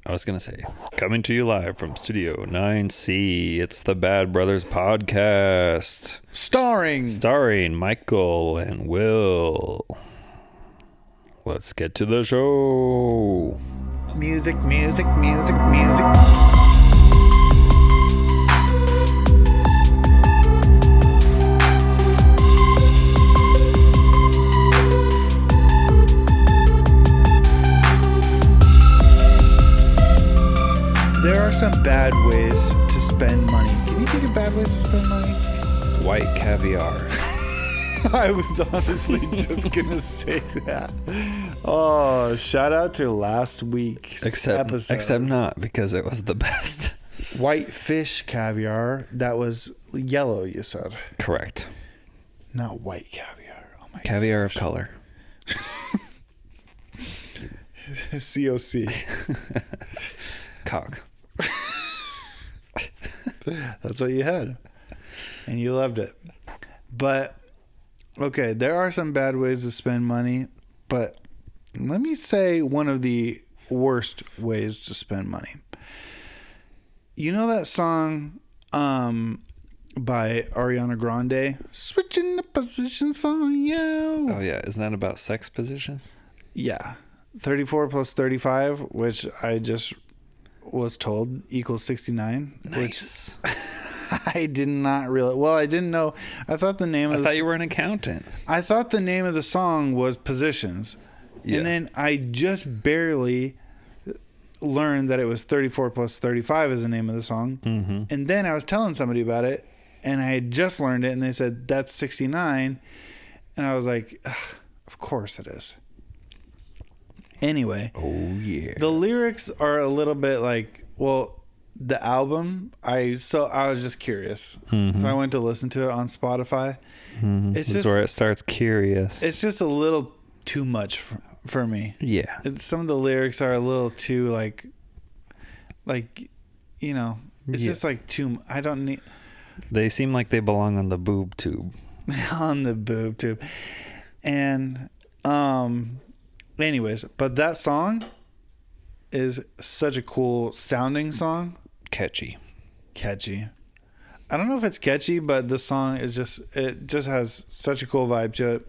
I was going to say, coming to you live from Studio 9C, it's the Bad Brothers Podcast. Starring Michael and Will. Let's get to the show. Music. There are some bad ways to spend money. Can you think of bad ways to spend money? White caviar. I was honestly just going to say that. Oh, shout out to last week's episode. Except not, because it was the best. White fish caviar. That was yellow, you said. Correct. Not white caviar. Oh my Caviar gosh. of color. COC. Cock. That's what you had. And you loved it. But, okay, there are some bad ways to spend money. But let me say one of the worst ways to spend money. You know that song by Ariana Grande? Switching the positions for you. Oh, yeah. Isn't that about sex positions? Yeah. 34 plus 35, which I just was told equals 69. Nice. Which I did not realize. Well, I didn't know. I thought the name of I thought you were an accountant. I thought the name of the song was Positions. Yeah. And then I just barely learned that it was 34 plus 35 is the name of the song. Mm-hmm. And then I was telling somebody about it, and I had just learned it, and they said, that's 69. And I was like, of course it is. Anyway. Oh, yeah. The lyrics are a little bit like, well, the album, I was just curious. Mm-hmm. So I went to listen to it on Spotify. Mm-hmm. It's just where it starts curious. It's just a little too much for me. Yeah. Some of the lyrics are a little too like, you know, it's just like too, I don't need. They seem like they belong on the boob tube. On the boob tube. And, anyways, but that song is such a cool sounding song. Catchy. I don't know if it's catchy, but the song is it just has such a cool vibe to it.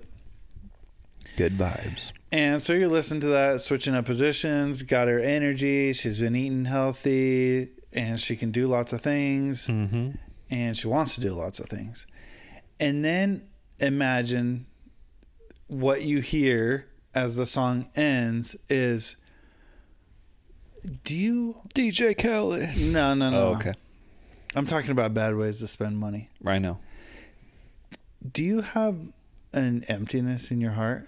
Good vibes. And so you listen to that, switching up positions, got her energy. She's been eating healthy, and she can do lots of things. Mm-hmm. And she wants to do lots of things. And then imagine what you hear as the song ends is, DJ Khaled? No. Oh, okay. I'm talking about bad ways to spend money. I know. Do you have an emptiness in your heart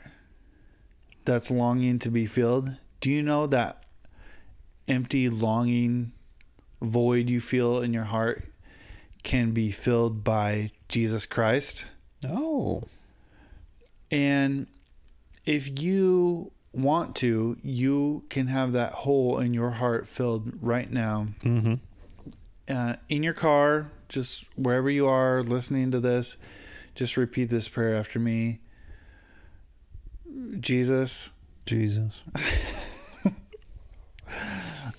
that's longing to be filled? Do you know that empty, longing void you feel in your heart can be filled by Jesus Christ? Oh. And if you want to, you can have that hole in your heart filled right now. Mm-hmm. In your car, just wherever you are listening to this, just repeat this prayer after me. Jesus.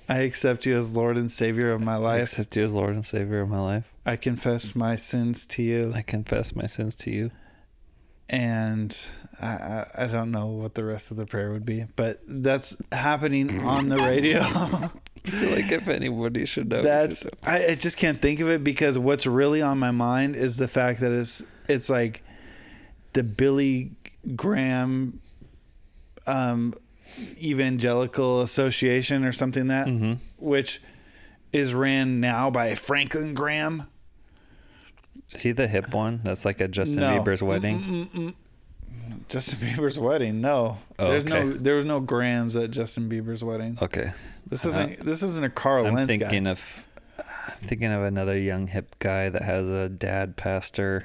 I accept you as Lord and Savior of my life. I accept you as Lord and Savior of my life. I confess my sins to you. And I don't know what the rest of the prayer would be, but that's happening on the radio. I feel like if anybody should know. I just can't think of it, because what's really on my mind is the fact that it's like the Billy Graham Evangelical Association or something that, mm-hmm. which is ran now by Franklin Graham. Is he the hip one? That's like at Justin Bieber's wedding? Justin Bieber's wedding? No. Oh, there was no Grahams at Justin Bieber's wedding. Okay. This isn't a Carl Lentz guy. I'm thinking of another young hip guy that has a dad pastor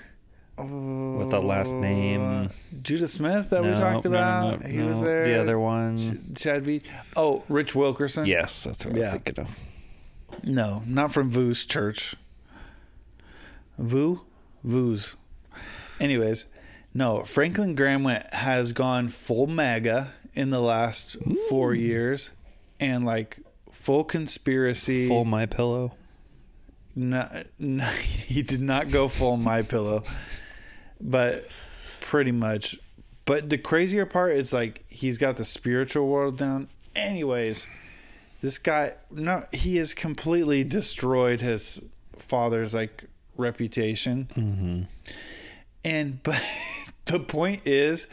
with a last name. Judah Smith that we talked about. No, he was there. The other one. Chad V. Oh, Rich Wilkerson. Yes, that's what I was thinking of. No, not from Vu's church. Vu's. Anyways, no, Franklin Graham has gone full MAGA in the last 4 years, and like full conspiracy. Full My Pillow. No, he did not go full My Pillow, but pretty much. But the crazier part is like he's got the spiritual world down. Anyways, this guy, he has completely destroyed his father's like reputation. Mm-hmm. But the point is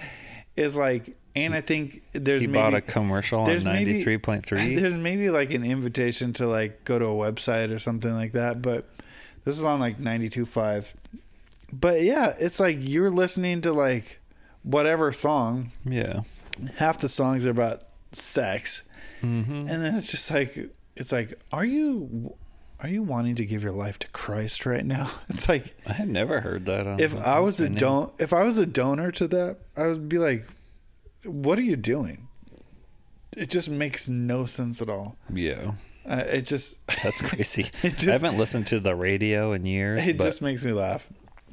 like, and I think he bought a commercial on 93.3. There's maybe like an invitation to like go to a website or something like that, but this is on like 92.5. But yeah, it's like you're listening to like whatever song. Yeah. Half the songs are about sex. Mm-hmm. And then it's just like, are you wanting to give your life to Christ right now? It's like, I had never heard that. If I was a donor to that, I would be like, what are you doing? It just makes no sense at all. Yeah. That's crazy. I haven't listened to the radio in years. It just makes me laugh.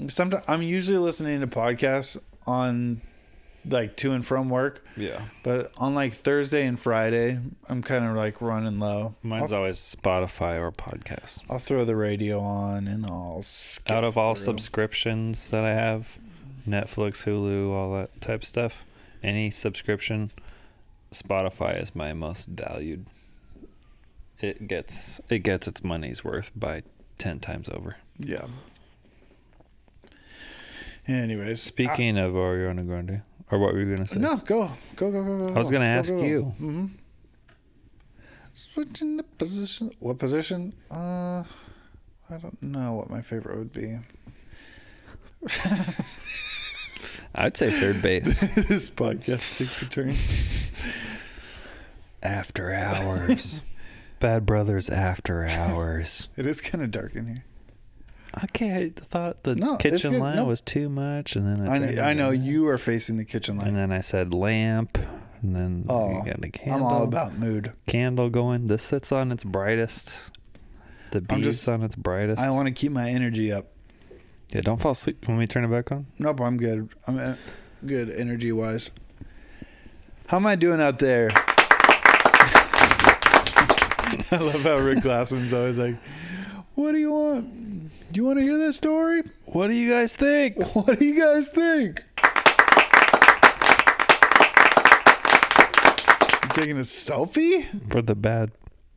Sometimes I'm usually listening to podcasts on like to and from work. Yeah. But on like Thursday and Friday, I'm kind of like running low. Mine's always Spotify or podcast. I'll throw the radio on and I'll skip out of all subscriptions that I have, Netflix, Hulu, all that type of stuff, any subscription, Spotify is my most valued. It gets its money's worth by 10 times over. Yeah. Anyways, speaking of Ariana Grande, or what were you gonna say? No, go. I was gonna ask you. Mm-hmm. Switching the position. What position? I don't know what my favorite would be. I'd say third base. This podcast takes a turn. After Hours. Bad Brothers After Hours. It is kind of dark in here. Okay, I thought the kitchen light was too much, and then I know you are facing the kitchen light, and then I said lamp, and then you got a candle. I'm all about mood. Candle going. This sits on its brightest. The bee's on its brightest. I want to keep my energy up. Yeah, don't fall asleep when we turn it back on. Nope, I'm good. I'm good energy wise. How am I doing out there? I love how Rick Glassman's always like, "What do you want? Do you want to hear that story? What do you guys think? What do you guys think?" You taking a selfie? For the Bad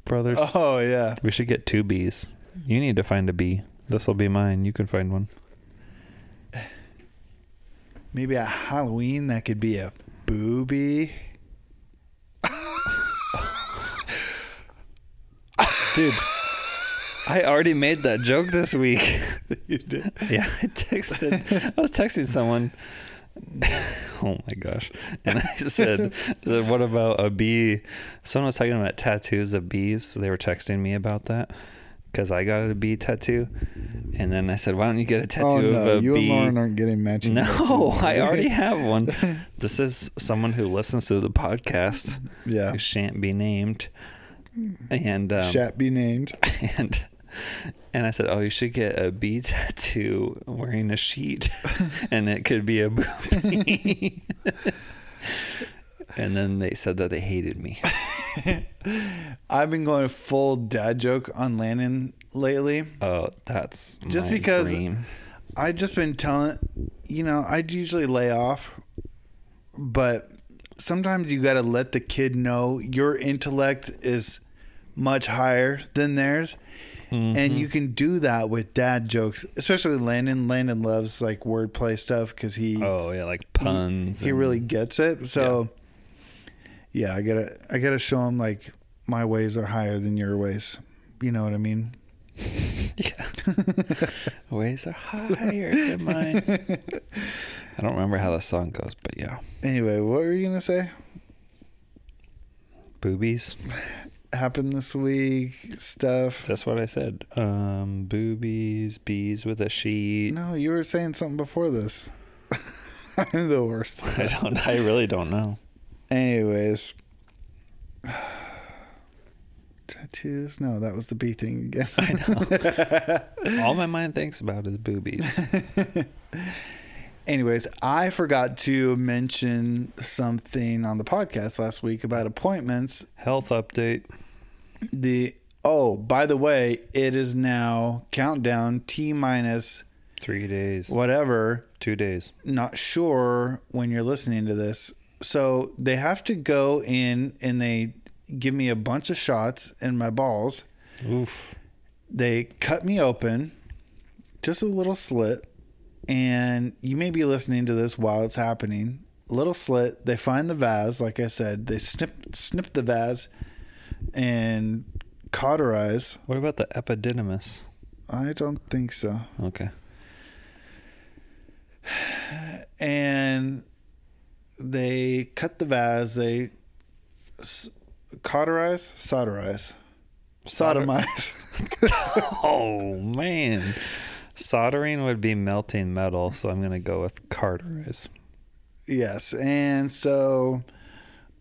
Brothers. Oh, yeah. We should get 2 bees. You need to find a bee. This will be mine. You can find one. Maybe at Halloween that could be a booby. Dude, I already made that joke this week. You did? Yeah, I was texting someone. Oh my gosh. And I said, what about a bee? Someone was talking about tattoos of bees. So they were texting me about that because I got a bee tattoo. And then I said, why don't you get a tattoo of a you bee? You and Lauren aren't getting matching No, I already have one. This is someone who listens to the podcast. Yeah. Who shan't be named. And shan't be named. And I said, oh, you should get a bee tattoo wearing a sheet, and it could be a booby. And then they said that they hated me. I've been going full dad joke on Landon lately. Oh, that's just my because dream. I've just been telling, I'd usually lay off, but sometimes you got to let the kid know your intellect is much higher than theirs. Mm-hmm. And you can do that with dad jokes, especially Landon. Landon loves like wordplay stuff because like puns. He really gets it. So yeah, I gotta show him like my ways are higher than your ways. You know what I mean? Yeah. Ways are higher than mine. I don't remember how the song goes, but yeah. Anyway, what were you gonna say? Boobies happened this week. Stuff. That's what I said. Boobies, bees with a sheet. No, you were saying something before this. I'm the worst. I really don't know. Anyways. Tattoos? No, that was the bee thing again. I know. All my mind thinks about is boobies. Anyways, I forgot to mention something on the podcast last week about appointments. Health update. By the way, it is now countdown T minus 3 days. Whatever. 2 days. Not sure when you're listening to this. So they have to go in and they give me a bunch of shots in my balls. Oof. They cut me open, just a little slit. And you may be listening to this while it's happening. Little slit. They find the vase, like I said. They snip the vase and cauterize. What about the epididymis? I don't think so. Okay. And they cut the vase. They cauterize, sodomize. Oh man, soldering would be melting metal, so I'm gonna go with cauterize. Yes, and so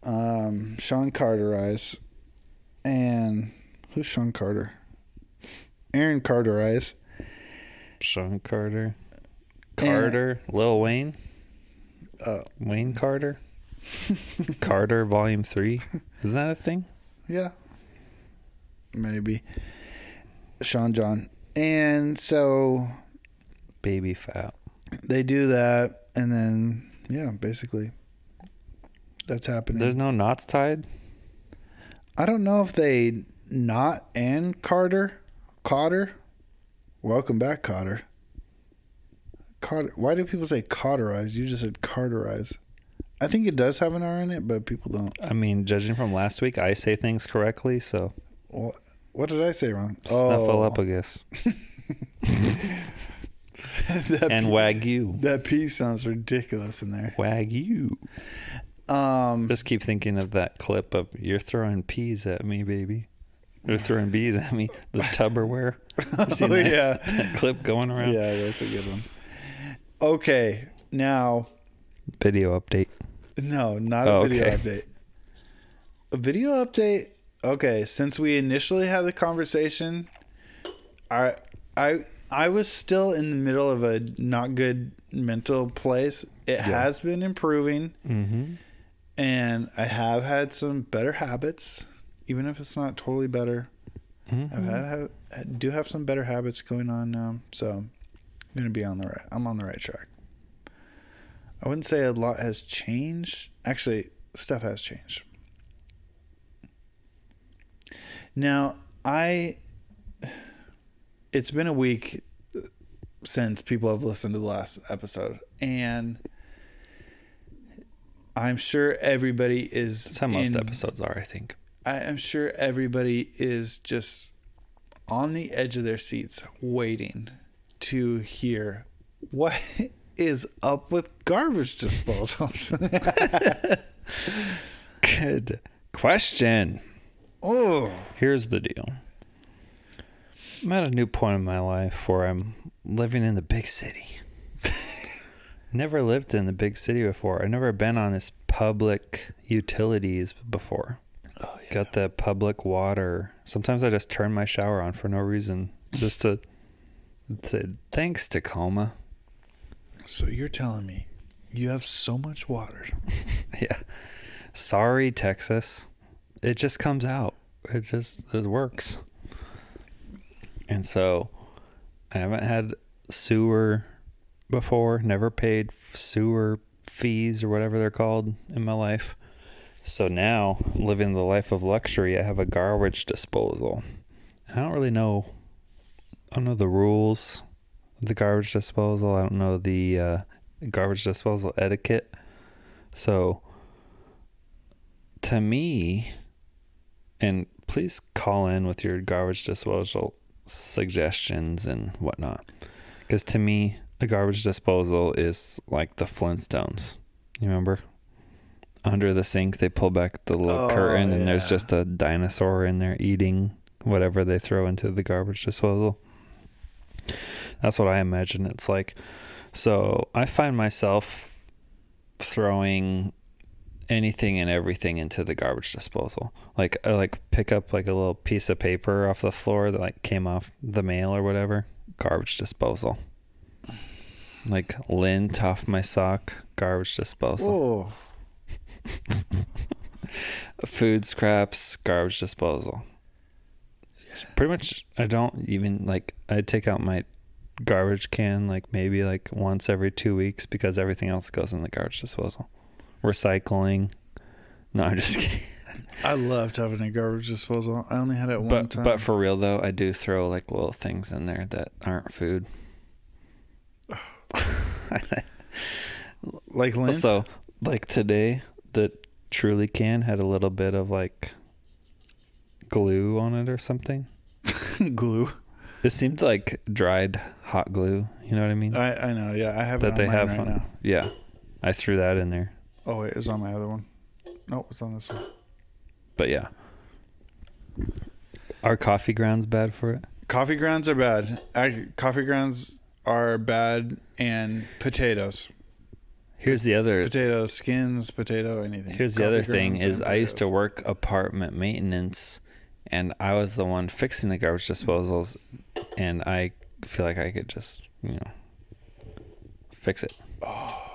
Sean cauterize, and who's Sean Carter? Aaron cauterize. Sean Carter. Carter, Lil Wayne. Wayne Carter. Carter Volume 3. Is that a thing? Yeah. Maybe. Sean John. And so Baby fat. they do that, and then basically that's happening. There's no knots tied? I don't know if they knot and Cotter. Welcome back, Cotter. Why do people say cauterize? You just said cauterize. I think it does have an R in it, but people don't. I mean, judging from last week, I say things correctly, so. What did I say wrong? Snuffleupagus. And Wagyu. That P sounds ridiculous in there. Wagyu. Just keep thinking of that clip of "You're throwing peas at me, baby." They're throwing bees at me. The Tupperware. You seen that clip going around? Yeah, that's a good one. Okay, now. Video update. No, not a video update. A video update. Okay, since we initially had the conversation, I was still in the middle of a not good mental place. It has been improving, and I have had some better habits, even if it's not totally better. I do have some better habits going on now, so I'm gonna be I'm on the right track. I wouldn't say a lot has changed. Actually, stuff has changed. Now, it's been a week since people have listened to the last episode, and I'm sure everybody is... That's how most episodes are, I think. I'm sure everybody is just on the edge of their seats waiting to hear what is up with garbage disposals. Good question. Oh, here's the deal. I'm at a new point in my life where I'm living in the big city. Never lived in the big city before. I've never been on this public utilities before. Oh, yeah. Got the public water. Sometimes I just turn my shower on for no reason, just to say thanks, Tacoma. So you're telling me you have so much water? Yeah. Sorry, Texas. It just comes out. It works. And so I haven't had sewer before, never paid sewer fees or whatever they're called in my life. So now, living the life of luxury, I have a garbage disposal. I don't know the rules of the garbage disposal. I don't know the garbage disposal etiquette. So to me, and please call in with your garbage disposal suggestions and whatnot, because to me, a garbage disposal is like the Flintstones. You remember? Under the sink, they pull back the little curtain, and there's just a dinosaur in there eating whatever they throw into the garbage disposal. That's what I imagine it's like. So I find myself throwing anything and everything into the garbage disposal. Like I pick up like a little piece of paper off the floor that like came off the mail or whatever, garbage disposal. Like lint off my sock, garbage disposal. Food scraps, garbage disposal. Pretty much, I don't even, like, I take out my garbage can, like, maybe, like, once every 2 weeks because everything else goes in the garbage disposal. Recycling. No, I'm just kidding. I loved having a garbage disposal. I only had it one time. But for real, though, I do throw, like, little things in there that aren't food. Like lints? So, like, today, the Truly can had a little bit of, like, glue on it or something. Glue? It seemed like dried hot glue. You know what I mean? I know, yeah. I have that it on they mine have right now. Yeah. I threw that in there. Oh, wait. It was on my other one. Nope, it's on this one. But, yeah. Are coffee grounds bad for it? Coffee grounds are bad. Coffee grounds are bad, and potatoes. Here's the other... Potato skins, potato, anything. Here's the other thing is I used to work apartment maintenance, and I was the one fixing the garbage disposals, and I feel like I could just, fix it. Oh.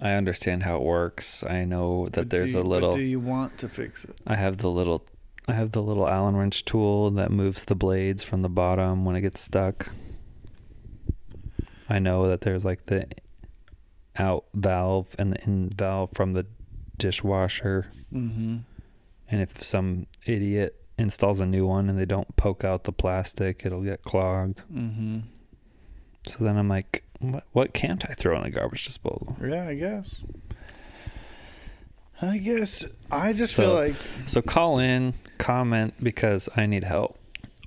I understand how it works. I know that there's a little... But do you want to fix it? I have the little Allen wrench tool that moves the blades from the bottom when it gets stuck. I know that there's like the out valve and the in valve from the dishwasher. Mm-hmm. And if some idiot installs a new one and they don't poke out the plastic, it'll get clogged. Mm-hmm. So then I'm like, what can't I throw in a garbage disposal? Yeah, I guess. I just feel like... So call in, comment, because I need help.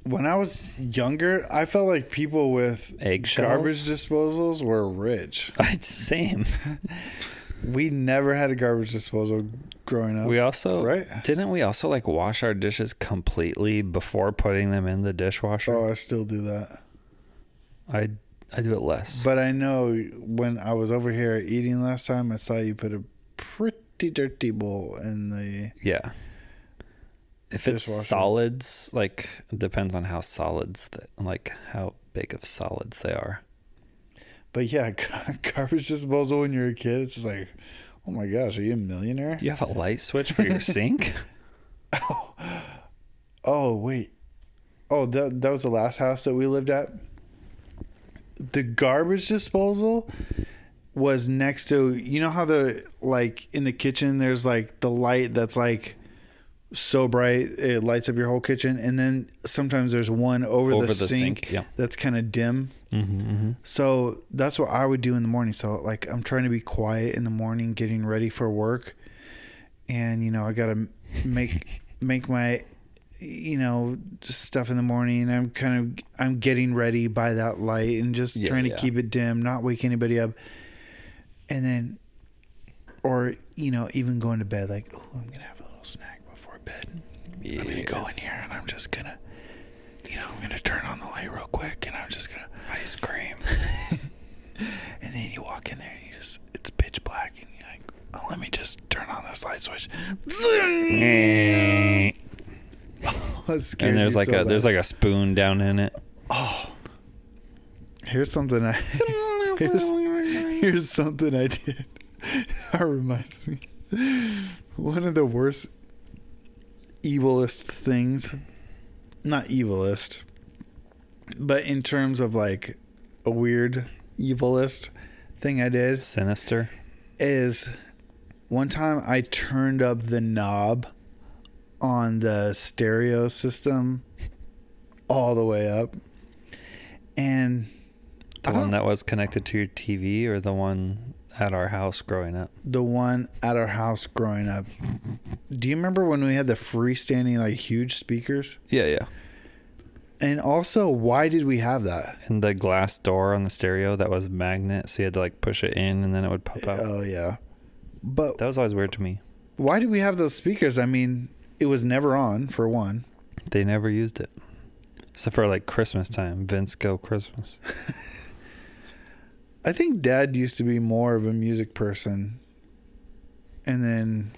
When I was younger, I felt like people with eggshells, garbage disposals were rich. Same. We never had a garbage disposal growing up. We also... Right? Didn't we also like wash our dishes completely before putting them in the dishwasher? Oh, I still do that. I do it less. But I know when I was over here eating last time, I saw you put a pretty dirty bowl in the... Yeah. If it's solids, like, it depends on how solids, like, how big of solids they are. But yeah, garbage disposal when you're a kid, it's just like, oh my gosh, are you a millionaire? You have a light switch for your sink? Oh, wait. Oh, that was the last house that we lived at. The garbage disposal was next to, you know how in the kitchen, there's like the light that's like so bright it lights up your whole kitchen, and then sometimes there's one over the sink yeah. That's kind of dim. Mm-hmm, mm-hmm. So that's what I would do in the morning. So like I'm trying to be quiet in the morning, getting ready for work, and I gotta make my just stuff in the morning. I'm getting ready by that light and just trying to keep it dim, not wake anybody up, and then or even going to bed like, oh, I'm gonna have a little snack before bed. I'm gonna go in here and I'm just gonna I'm gonna turn on the light real quick and I'm just gonna ice cream. And then you walk in there and it's pitch black and you're like, oh, let me just turn on this light switch. And there's like a spoon down in it. Oh, here's something I did. That reminds me. One of the worst, evilest things, not evilest, but in terms of like a weird evilest thing I did, sinister, is one time I turned up the knob on the stereo system all the way up, and the one that was connected to your TV or the one at our house growing up? The one at our house growing up. Do you remember when we had the freestanding like huge speakers? Yeah. And also, why did we have that? And the glass door on the stereo that was magnet, so you had to like push it in and then it would pop out. Oh yeah, but that was always weird to me. Why did we have those speakers? I mean, it was never on, for one. They never used it. Except for like Christmas time. Vince Go Christmas. I think Dad used to be more of a music person and then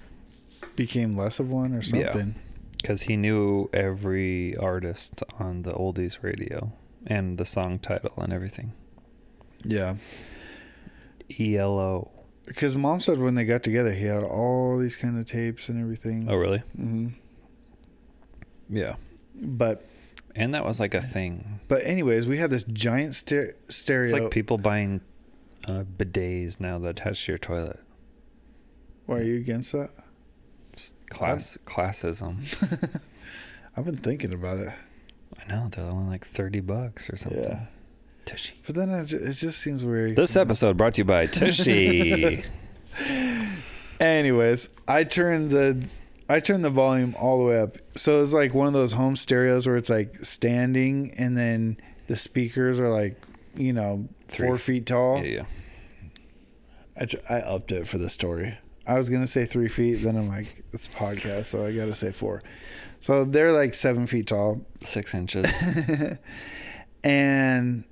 became less of one or something. Because he knew every artist on the oldies radio and the song title and everything. Yeah. ELO. Because Mom said when they got together, he had all these kind of tapes and everything. Oh, really? Mm-hmm. Yeah. And that was like a thing. But anyways, we had this giant stereo. It's like people buying bidets now that attach to your toilet. Why are you against that? Classism. I've been thinking about it. I know, they're only like $30 or something. Yeah. Tushy. But then it just seems weird. This episode brought to you by Tushy. Anyways, I turned the volume all the way up. So it's like one of those home stereos where it's like standing and then the speakers are like, 4 feet tall. Yeah. I upped it for the story. I was going to say 3 feet. Then I'm like, it's a podcast, so I got to say 4. So they're like 7 feet tall. 6 inches. And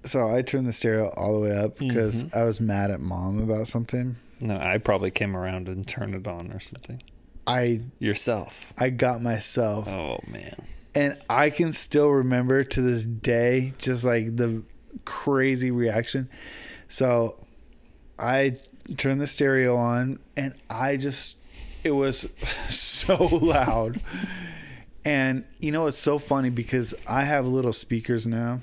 so I turned the stereo all the way up because I was mad at Mom about something. No, I probably came around and turned it on or something. Yourself. I got myself. Oh, man. And I can still remember to this day just like the crazy reaction. So I turned the stereo on and it was so loud. And it's so funny because I have little speakers now.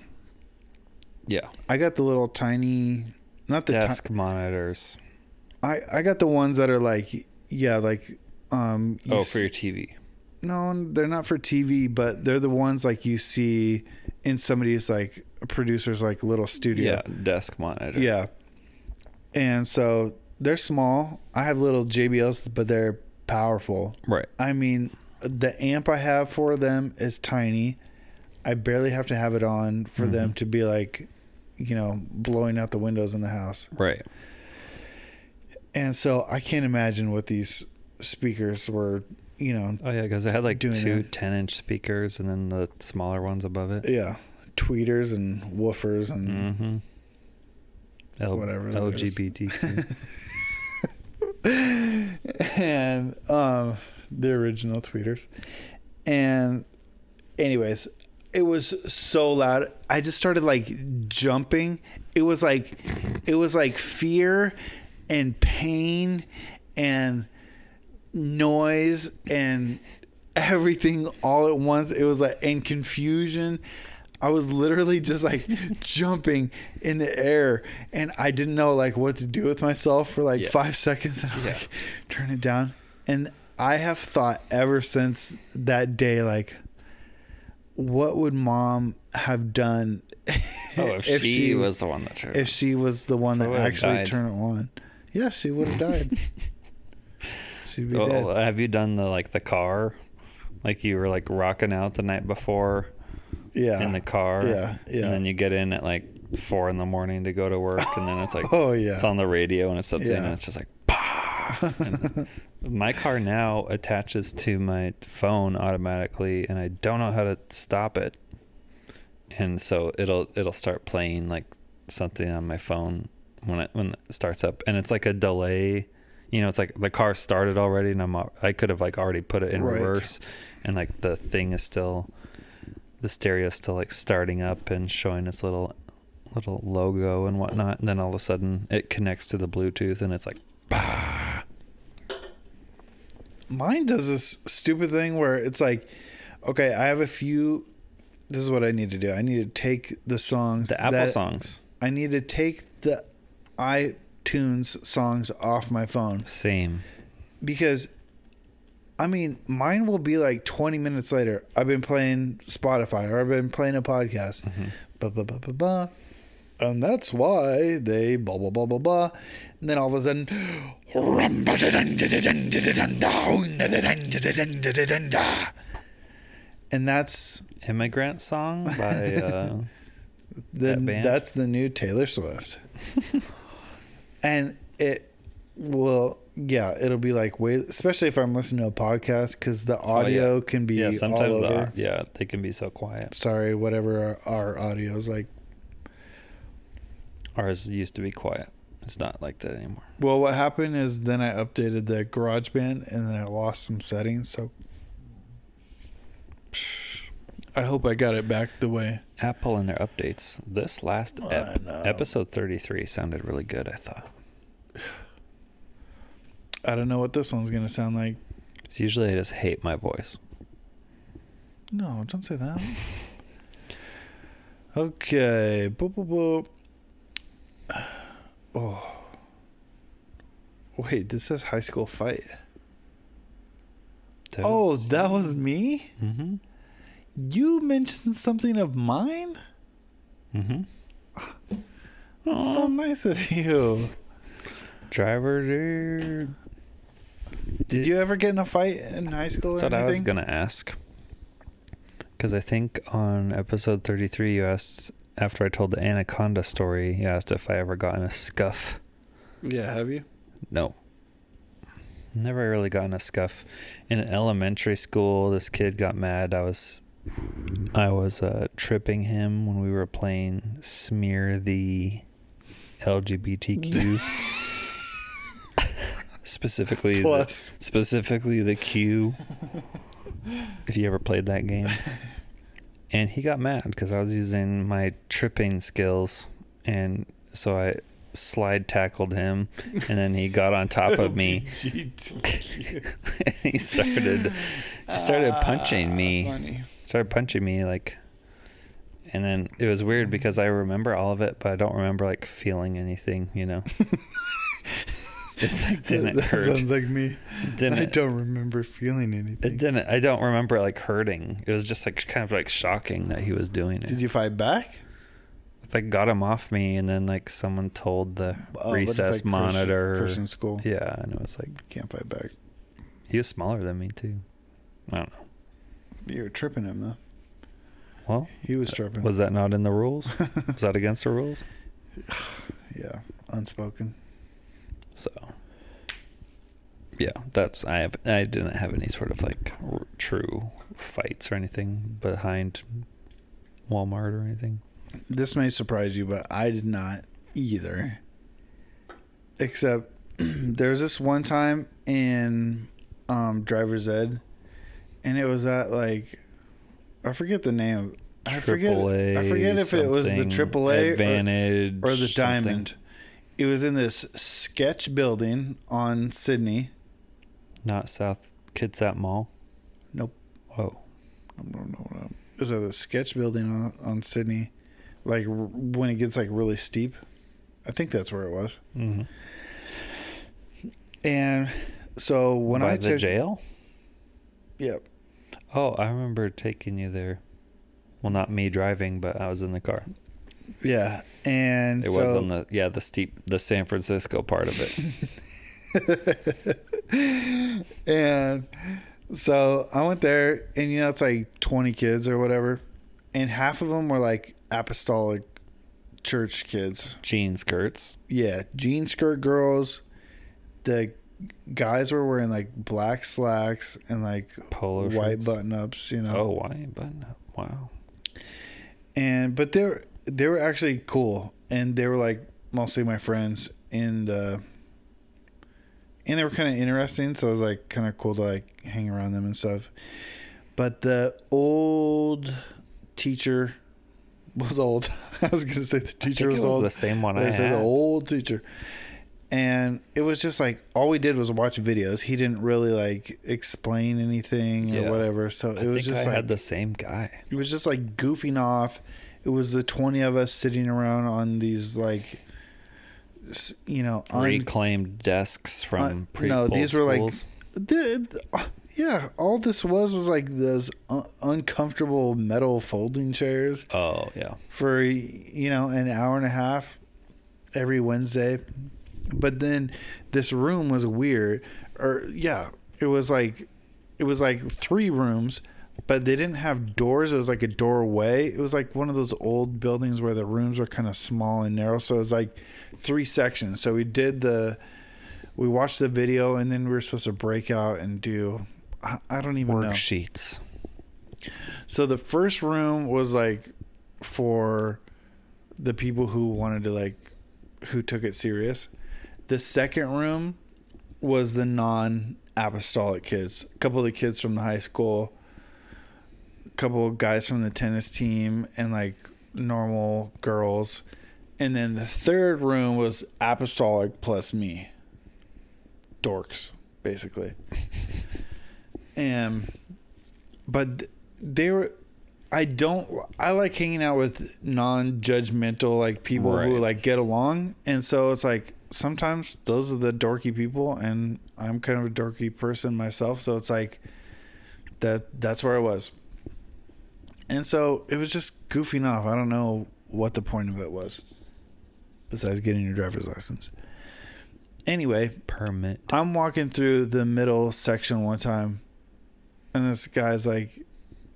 Yeah. I got the little tiny, not the desk monitors. I got the ones that are like, for your TV. No, they're not for TV, but they're the ones like you see in somebody's like a producer's like little studio. Yeah, desk monitor. Yeah. And so they're small. I have little JBLs, but they're powerful. Right. I mean, the amp I have for them is tiny. I barely have to have it on for them to be like, blowing out the windows in the house. Right. And so I can't imagine what these speakers were, Oh, yeah, because they had like two 10-inch speakers and then the smaller ones above it. Yeah. Tweeters and woofers and whatever. LGBTQ. And the original tweeters. And anyways, it was so loud. I just started like jumping. It was like fear and pain and noise and everything all at once. It was like, and confusion. I was literally just like jumping in the air and I didn't know like what to do with myself for like 5 seconds. And I'm like, turn it down. And I have thought ever since that day, like, what would Mom have done if she was the one that turned it on? If she was the one that actually turned it on. Yeah, she would have died. She'd be dead. Have you done the car? Like you were like rocking out the night before in the car? Yeah. And then you get in at like 4 a.m. to go to work and then it's like it's on the radio and it's something and it's just like and my car now attaches to my phone automatically and I don't know how to stop it. And so it'll start playing like something on my phone when it starts up, and it's like a delay. It's like the car started already, and I could have like already put it in reverse, and like the stereo is still like starting up and showing its little logo and whatnot, and then all of a sudden it connects to the Bluetooth, and it's like, bah. Mine does this stupid thing where it's like, okay, I have a few. This is what I need to do. I need to take the songs, the Apple songs. I need to take the iTunes songs off my phone. Same. Because, I mean, mine will be like 20 minutes later. I've been playing Spotify or I've been playing a podcast. And that's why they blah, blah, blah, blah, blah. And then all of a sudden, and that's Immigrant Song by that band. That's the new Taylor Swift. And it will, it'll be like especially if I'm listening to a podcast, because the audio can be sometimes all over. They can be so quiet. Sorry, whatever our audio is like. Ours used to be quiet. It's not like that anymore. Well, what happened is then I updated the GarageBand and then I lost some settings. So I hope I got it back the way. Apple and their updates. This last episode 33 sounded really good, I thought. I don't know what this one's going to sound like. It's usually I just hate my voice. No, don't say that. Okay. Boop, boop, boop. Oh. Wait, this says high school fight. That was me? Mm-hmm. You mentioned something of mine? Mm-hmm. That's so nice of you. Driver, dude. Did you ever get in a fight in high school? That's or what anything? I was gonna ask. Because I think on episode 33, you asked, after I told the Anaconda story, you asked if I ever got in a scuff. Yeah, have you? No. Never really got in a scuff. In elementary school, this kid got mad. I was tripping him when we were playing Smear the LGBTQ. specifically the Q. If you ever played that game. And he got mad because I was using my tripping skills, and so I slide tackled him, and then he got on top of me. And he started punching me. Funny. Started punching me, like, and then it was weird because I remember all of it, but I don't remember like feeling anything, you know. It like didn't hurt. Sounds like me. I don't remember feeling anything. It didn't. I don't remember like hurting. It was just like kind of like shocking that he was doing it. Did you fight back? Like got him off me, and then like someone told the recess monitor. Christian school. Yeah, and it was like can't fight back. He was smaller than me too. I don't know. You were tripping him though. Well, he was tripping. Was that not in the rules? Was that against the rules? Yeah, unspoken. So, yeah, that's I didn't have any sort of like true fights or anything behind Walmart or anything. This may surprise you, but I did not either. Except there's this one time in driver's ed, and it was at like I forget the name. I forget if it was the AAA Advantage or the Diamond. It was in this sketch building on Sydney. Not South Kitsap Mall? Nope. Oh. No. It was at the sketch building on Sydney. Like when it gets like really steep. I think that's where it was. Mm-hmm. And so when By the jail? Yep. Oh, I remember taking you there. Well, not me driving, but I was in the car. Yeah, and it was on the San Francisco part of it. And so I went there, and it's like 20 kids or whatever, and half of them were like apostolic church kids. Jean skirts. Yeah, jean skirt girls. The guys were wearing like black slacks and like polo white shirts. Button-ups. Oh, white button-up. Wow. But they were actually cool, and they were like mostly my friends, and they were kind of interesting, so it was like kind of cool to like hang around them and stuff. But the old teacher was old. I was gonna say the teacher was old. The same one I said had. The old teacher, and it was just like all we did was watch videos. He didn't really like explain anything or whatever. So it was just I like had the same guy. It was just like goofing off. It was the 20 of us sitting around on these like, reclaimed desks from these were schools. Like, all this was like those uncomfortable metal folding chairs. Oh yeah. For an hour and a half every Wednesday, but then this room was weird. It was like 3 rooms. But they didn't have doors. It was like a doorway. It was like one of those old buildings where the rooms were kind of small and narrow. So it was like 3 sections. So we watched the video, and then we were supposed to break out and do, I don't even know. Worksheets. So the first room was like for the people who wanted to like, who took it serious. The second room was the non-apostolic kids. A couple of the kids from the high school. Couple of guys from the tennis team, and like normal girls, and then the third room was apostolic plus me, dorks basically. But I like hanging out with non-judgmental like people who like get along, and so it's like sometimes those are the dorky people, and I'm kind of a dorky person myself, so it's like that's where I was. And so it was just goofing off. I don't know what the point of it was besides getting your driver's license. Anyway, permit. I'm walking through the middle section one time, and this guy's like,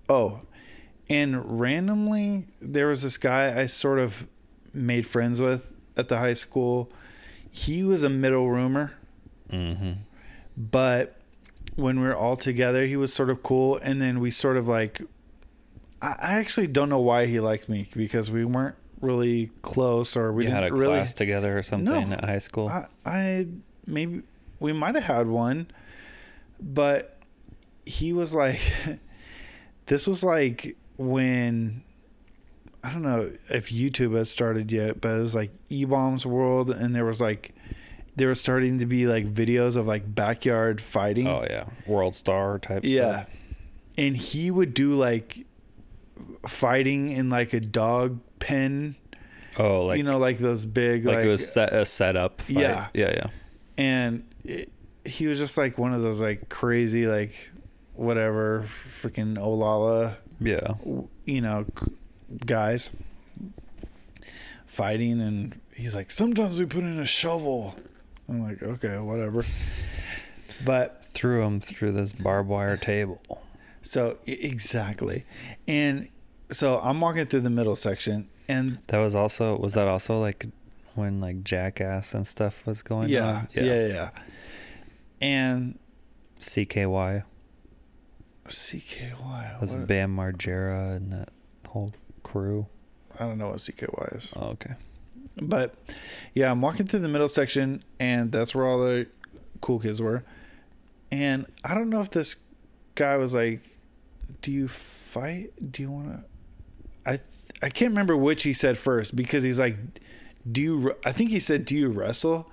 oh. And randomly, there was this guy I sort of made friends with at the high school. He was a middle roomer. Mm-hmm. But when we were all together, he was sort of cool. And then we sort of like... I actually don't know why he liked me, because we weren't really close, or we didn't really... had a class together or something at high school? Maybe... We might have had one. But he was like... This was like... when I don't know if YouTube has started yet, but it was like E-Bombs World, and there were starting to be like videos of like backyard fighting. Oh yeah, World Star type yeah stuff. And he would do like fighting in like a dog pen. Oh, like, like those big like it was a setup fight. Yeah And he was just like one of those like crazy like whatever freaking Olala guys fighting, and he's like, sometimes we put in a shovel. I'm like, okay, whatever. But threw him through this barbed wire table. So exactly. And so I'm walking through the middle section, and was that also like when like Jackass and stuff was going on? Yeah. And CKY was Bam Margera and that whole crew. I don't know what CKY is. Oh, okay. But yeah, I'm walking through the middle section, and that's where all the cool kids were. And I don't know if this guy was like, do you fight? Do you want to... I can't remember which he said first, because he's like, I think he said, do you wrestle?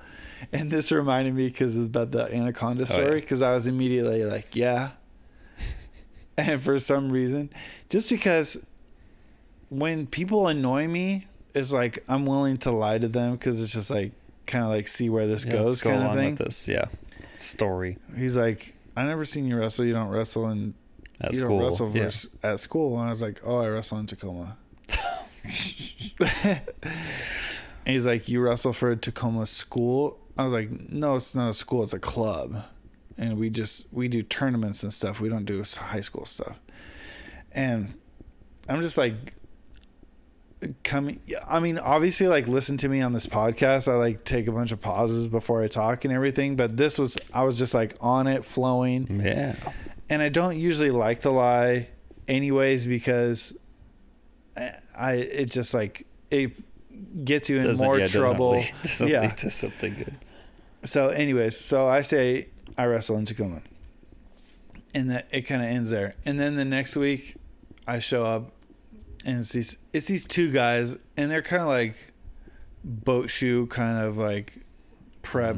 And this reminded me because it's about the Anaconda story, because I was immediately like, yeah. And for some reason, just because when people annoy me, it's like I'm willing to lie to them, because it's just like kind of like see where this goes kind of thing. With this, story. He's like, I never seen you wrestle. You don't wrestle at school. Don't wrestle at school. And I was like, oh, I wrestle in Tacoma. And he's like, you wrestle for a Tacoma school? I was like, no, it's not a school. It's a club. And we do tournaments and stuff. We don't do high school stuff. And I'm just like obviously like listen to me on this podcast. I like take a bunch of pauses before I talk and everything. But I was just like on it, flowing. Yeah. And I don't usually like to lie anyways, because it just like, it gets you in more trouble. Doesn't lead to something good. So anyways, I say I wrestle in Tacoma, and that it kind of ends there. And then the next week I show up, and it's these two guys, and they're kind of like boat shoe kind of like prep.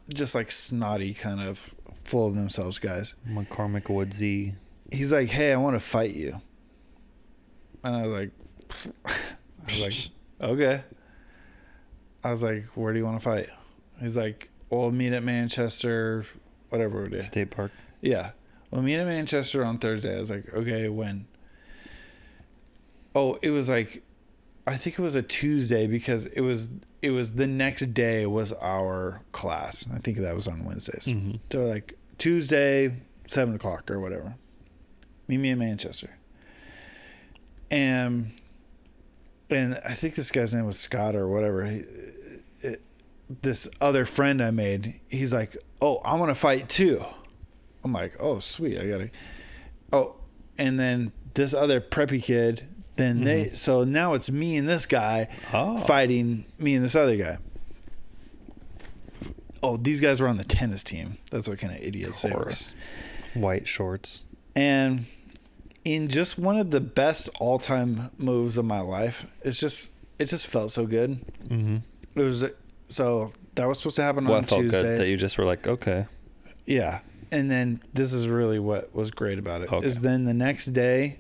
Just like snotty, kind of full of themselves guys. McCormick Woodsy. He's like, hey, I want to fight you. And I was like, okay. I was like, where do you want to fight? He's like, we'll meet at Manchester, whatever it is. State Park. Yeah. We'll meet at Manchester on Thursday. I was like, okay, when? Oh, it was like, I think it was a Tuesday, because it was the next day was our class. I think that was on Wednesdays. Mm-hmm. So like Tuesday, 7:00 or whatever. Meet me in Manchester. And I think this guy's name was Scott or whatever. This other friend I made, he's like, oh, I want to fight too. I'm like, oh, sweet. And then this other preppy kid, then so now it's me and this guy fighting me and this other guy. Oh, these guys were on the tennis team. That's what kind of idiots they were. White shorts. And in just one of the best all-time moves of my life, it just felt so good. Mm-hmm. It was so that was supposed to happen on Tuesday. Felt good that you just were like, okay. Yeah, And then this is really what was great about it. Okay. Is then the next day,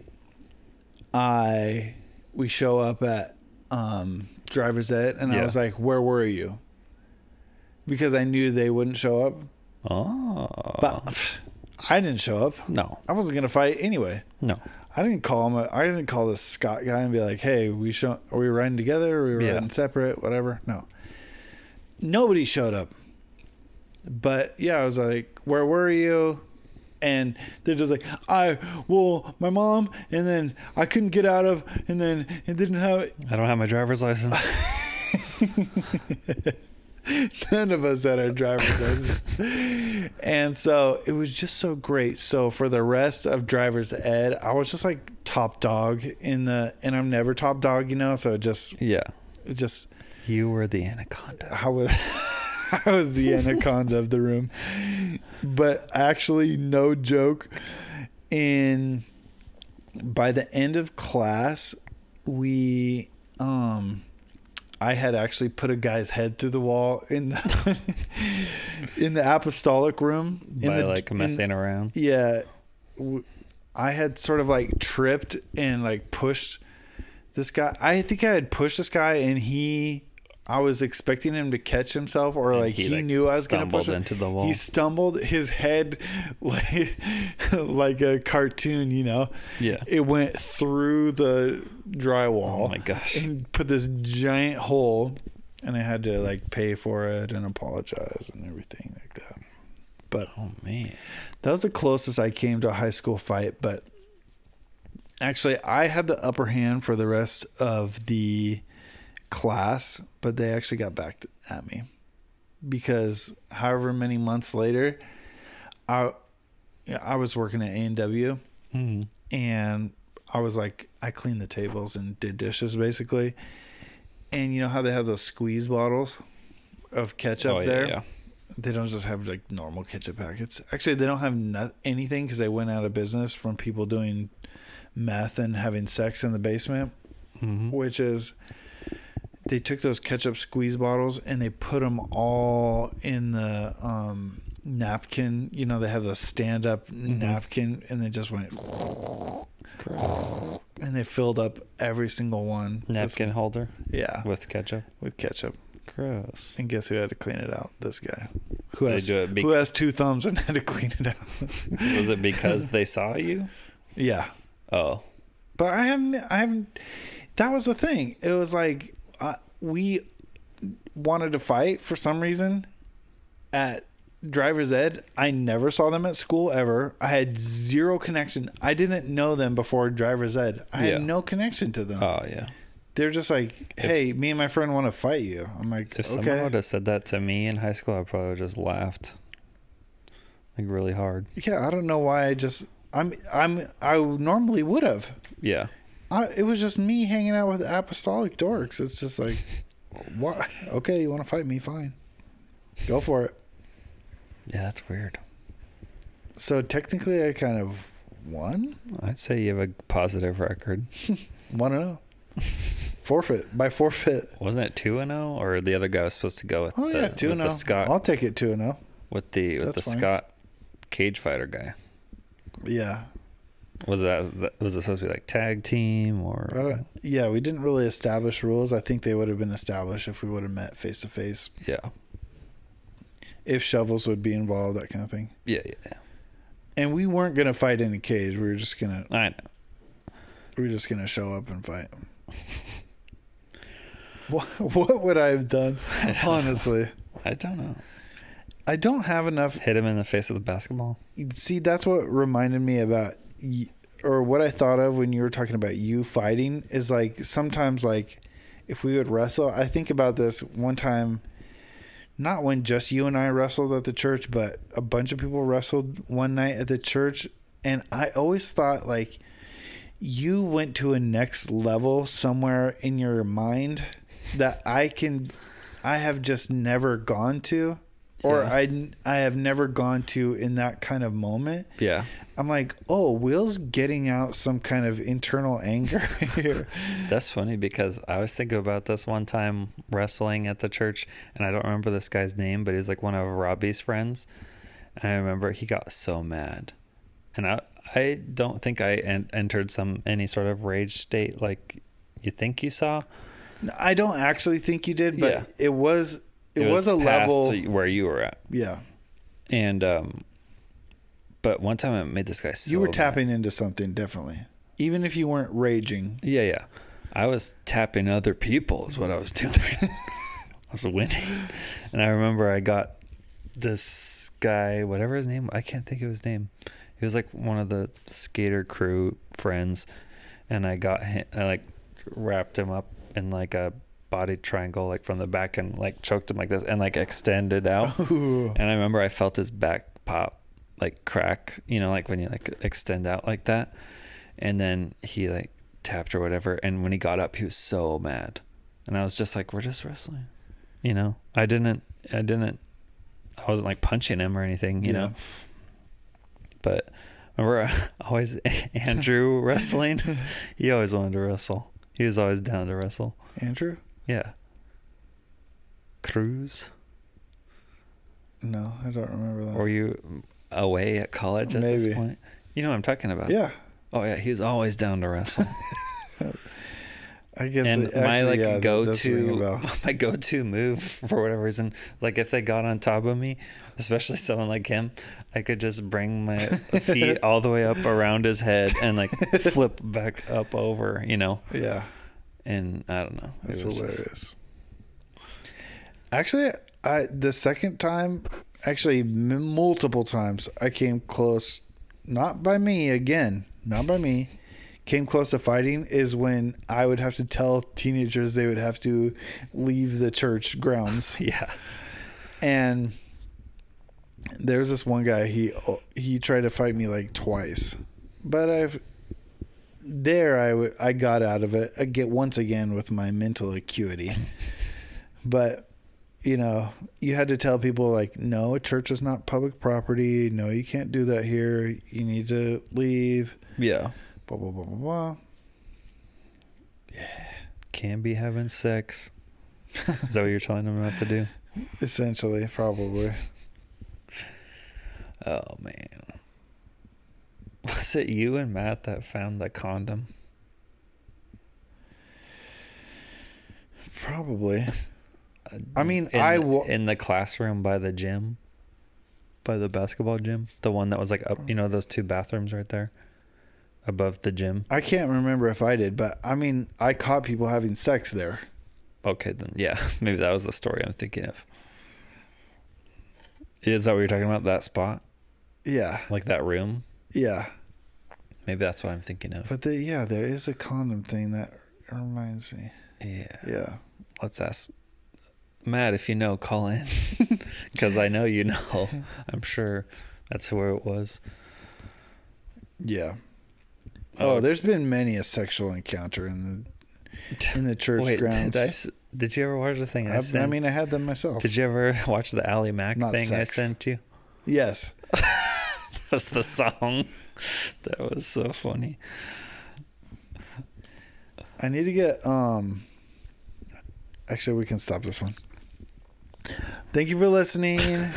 we show up at driver's ed, and I was like, "Where were you?" Because I knew they wouldn't show up. Oh. But I didn't show up. No. I wasn't gonna fight anyway. No. I didn't call him. I didn't call this Scott guy and be like, "Hey, are we riding together? Or are we riding separate? Whatever." No. Nobody showed up. But yeah, I was like, "Where were you?" And they're just like, my mom, and then I couldn't get out of, and then it didn't have. I don't have my driver's license. None of us had our driver's license. And so it was just so great. So for the rest of driver's ed, I was just like top dog and I'm never top dog, so it just. You were the anaconda. I was the anaconda of the room. But actually, no joke, by the end of class, I had actually put a guy's head through the wall in the apostolic room. Messing around? Yeah. I had sort of like tripped and like pushed this guy. I think I had pushed this guy, and I was expecting him to catch himself, or like he knew I was going to push him. Into the wall. He stumbled, his head like a cartoon, Yeah. It went through the drywall. Oh my gosh. And put this giant hole, and I had to like pay for it and apologize and everything like that. But oh man, that was the closest I came to a high school fight. But actually, I had the upper hand for the rest of the class, but they actually got back at me because however many months later, I was working at A&W, and I was like, I cleaned the tables and did dishes basically. And you know how they have those squeeze bottles of ketchup there? Yeah. They don't just have like normal ketchup packets. Actually, they don't have anything because they went out of business from people doing meth and having sex in the basement, which is, they took those ketchup squeeze bottles and they put them all in the napkin. They have the stand-up napkin, and they just went, and they filled up every single one. Napkin holder? Yeah. With ketchup? With ketchup. Gross. And guess who had to clean it out? This guy. Who has two thumbs and had to clean it out. Was it because they saw you? Yeah. Oh. But I haven't. That was the thing. It was like, we wanted to fight for some reason at driver's ed. I never saw them at school ever. I had zero connection. I didn't know them before driver's ed. I had no connection to them. Oh yeah. They're just like, hey, me and my friend want to fight you. I'm like, if someone would have said that to me in high school, I probably would have just laughed like really hard. Yeah, I don't know why. I normally would have. Yeah. It was just me hanging out with apostolic dorks. It's just like, what? Okay, you want to fight me? Fine. Go for it. Yeah, that's weird. So technically, I kind of won? I'd say you have a positive record. 1-0. Forfeit. By forfeit. Wasn't it 2-0? Or the other guy was supposed to go with 2-0. Scott. I'll take it 2-0. With the Scott cage fighter guy. Yeah. Was it supposed to be like tag team or? Yeah, we didn't really establish rules. I think they would have been established if we would have met face to face. Yeah. If shovels would be involved, that kind of thing. Yeah. And we weren't gonna fight in a cage. We were just gonna. I know. We were just gonna show up and fight. What would I have done? Honestly, I don't know. I don't have enough. Hit him in the face with a basketball. See, that's what reminded me about, or what I thought of when you were talking about you fighting is like sometimes like if we would wrestle. I think about this one time, not when just you and I wrestled at the church, but a bunch of people wrestled one night at the church, and I always thought like you went to a next level somewhere in your mind that I have just never gone to. Or I have never gone to in that kind of moment. Yeah. I'm like, oh, Will's getting out some kind of internal anger here. That's funny because I was thinking about this one time wrestling at the church, and I don't remember this guy's name, but he's like one of Robbie's friends. And I remember he got so mad. And I don't think I entered any sort of rage state like you think you saw. I don't actually think you did, but it was a level where you were at. Yeah. And but one time I made this guy so you were mad. tapping into something, definitely. Even if you weren't raging. Yeah. I was tapping other people is what I was doing. I was winning. And I remember I got this guy, whatever his name, I can't think of his name. He was like one of the skater crew friends, and I like wrapped him up in like a body triangle, like from the back, and like choked him like this, and like extended out. Ooh. And I remember I felt his back pop, like crack, like when you like extend out like that. And then he like tapped or whatever, and when he got up, he was so mad, and I was just like, "We're just wrestling," I wasn't like punching him or anything, you know. But remember, always Andrew wrestling. He always wanted to wrestle. He was always down to wrestle. Andrew? Yeah. Cruz? No, I don't remember that. Were you away at college at this point? You know what I'm talking about? Yeah. Oh yeah, he was always down to wrestle. I guess. And my go-to move for whatever reason, like if they got on top of me, especially someone like him, I could just bring my feet all the way up around his head and like flip back up over, Yeah. And I don't know. That's hilarious. Actually, the second time, multiple times, I came close. Not by me, came close to fighting is when I would have to tell teenagers they would have to leave the church grounds. Yeah. And there was this one guy, he tried to fight me like twice. But I got out of it once again with my mental acuity. But you had to tell people like, no, church is not public property. No, you can't do that here. You need to leave. Yeah. Blah, blah, blah, blah, blah. Yeah. Can't be having sex. Is that what you're telling them not to do? Essentially, probably. Oh, man. Was it you and Matt that found the condom? Probably. I mean, in the classroom by the gym, by the basketball gym, the one that was like up, those two bathrooms right there above the gym. I can't remember if I did, but I mean, I caught people having sex there. Okay, then yeah, maybe that was the story I'm thinking of. Is that what you're talking about? That spot? Yeah. Like that room? Yeah. Maybe that's what I'm thinking of. But there is a condom thing that reminds me. Yeah. Yeah. Let's ask Matt, if you know, call in. Because I know you know. I'm sure that's where it was. Yeah. Oh, there's been many a sexual encounter in the church grounds. Did you ever watch the thing I sent? I mean, I had them myself. Did you ever watch the Ally Mac thing I sent you? Yes. That was the song. That was so funny. I need to get actually, we can stop this one. Thank you for listening.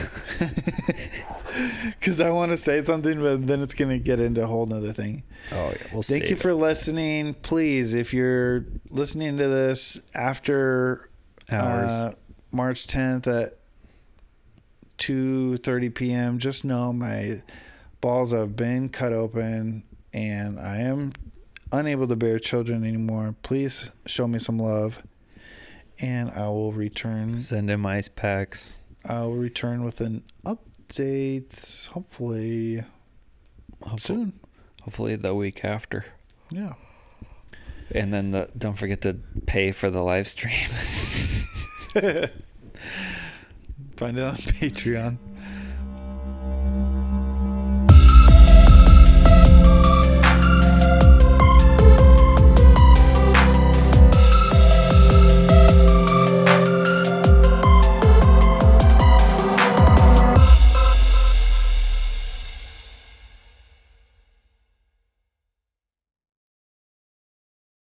Because I want to say something, but then it's going to get into a whole nother thing. Oh, yeah. Thank you for listening. Please, if you're listening to this after hours, March 10th at 2:30 p.m., just know my balls have been cut open and I am unable to bear children anymore. Please show me some love. And I will return. Send him ice packs. I will return with an update, hopefully soon. Hopefully the week after. Yeah. And then don't forget to pay for the live stream. Find it on Patreon.